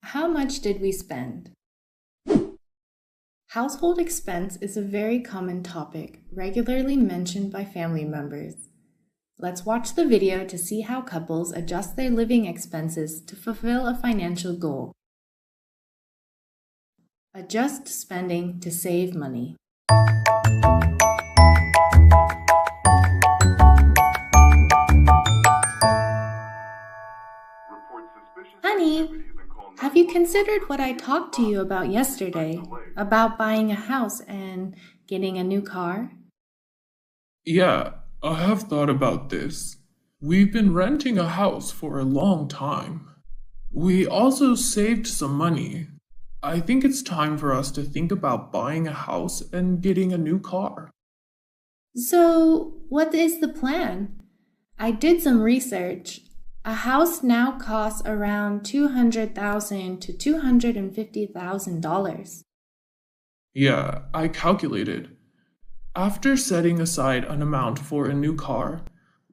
How much did we spend? Household expense is a very common topic, regularly mentioned by family members. Let's watch the video to see how couples adjust their living expenses to fulfill a financial goal. Adjust spending to save money. Honey, have you considered what I talked to you about yesterday? About buying a house and getting a new car? Yeah, I have thought about this. We've been renting a house for a long time. We also saved some money. I think it's time for us to think about buying a house and getting a new car. So, what is the plan? I did some research. A house now costs around $200,000 to $250,000. Yeah, I calculated. After setting aside an amount for a new car,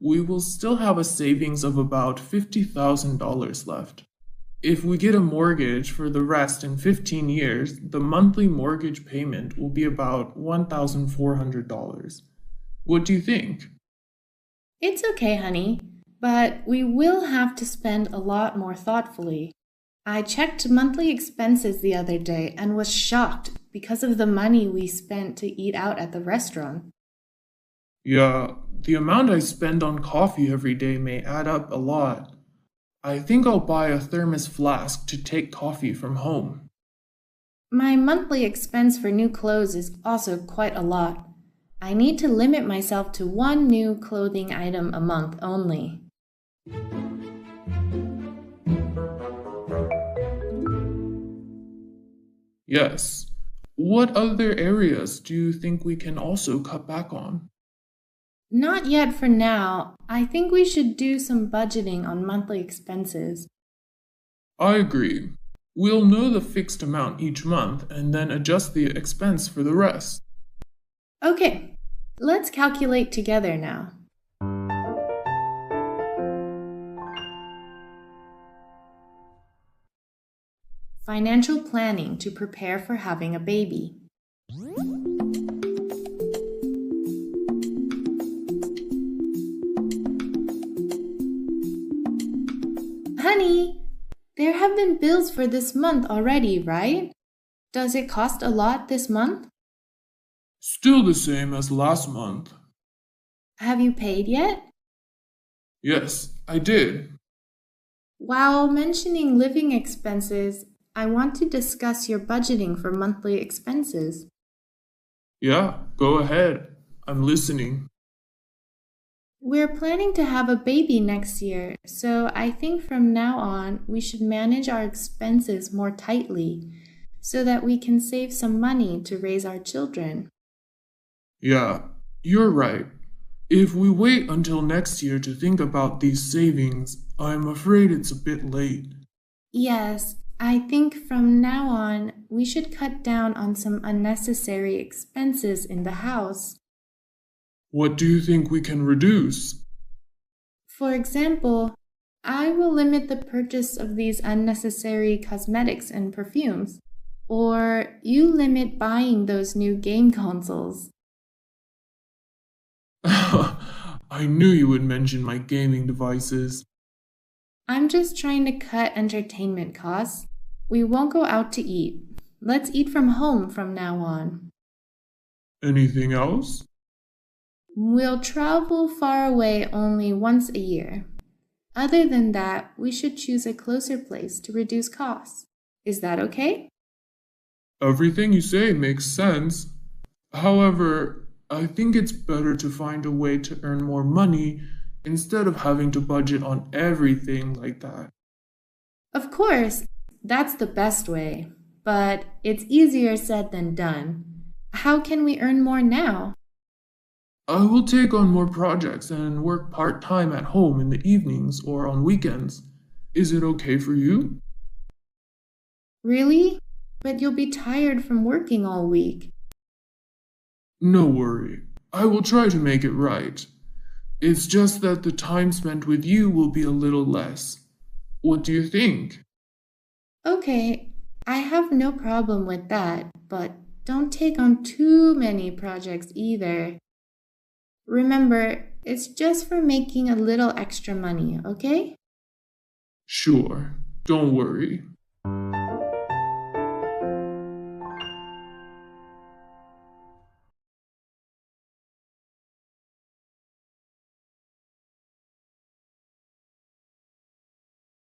we will still have a savings of about $50,000 left. If we get a mortgage for the rest in 15 years, the monthly mortgage payment will be about $1,400. What do you think? It's okay, honey, but we will have to spend a lot more thoughtfully. I checked monthly expenses the other day and was shocked because of the money we spent to eat out at the restaurant. Yeah, the amount I spend on coffee every day may add up a lot. I think I'll buy a thermos flask to take coffee from home. My monthly expense for new clothes is also quite a lot. I need to limit myself to one new clothing item a month only. Yes. What other areas do you think we can also cut back on? Not yet for now. I think we should do some budgeting on monthly expenses. I agree. We'll know the fixed amount each month and then adjust the expense for the rest. Okay, let's calculate together now. Financial planning to prepare for having a baby. Honey, there have been bills for this month already, right? Does it cost a lot this month? Still the same as last month. Have you paid yet? Yes, I did. While mentioning living expenses, I want to discuss your budgeting for monthly expenses. Yeah, go ahead. I'm listening. We're planning to have a baby next year, so I think from now on we should manage our expenses more tightly so that we can save some money to raise our children. Yeah, you're right. If we wait until next year to think about these savings, I'm afraid it's a bit late. Yes, I think from now on we should cut down on some unnecessary expenses in the house. What do you think we can reduce? For example, I will limit the purchase of these unnecessary cosmetics and perfumes, or you limit buying those new game consoles. I knew you would mention my gaming devices. I'm just trying to cut entertainment costs. We won't go out to eat. Let's eat from home from now on. Anything else? We'll travel far away only once a year. Other than that, we should choose a closer place to reduce costs. Is that okay? Everything you say makes sense. However, I think it's better to find a way to earn more money instead of having to budget on everything like that. Of course, that's the best way, but it's easier said than done. How can we earn more now? I will take on more projects and work part-time at home in the evenings or on weekends. Is it okay for you? Really? But you'll be tired from working all week. No worry. I will try to make it right. It's just that the time spent with you will be a little less. What do you think? Okay, I have no problem with that, but don't take on too many projects either. Remember, it's just for making a little extra money, okay? Sure, don't worry.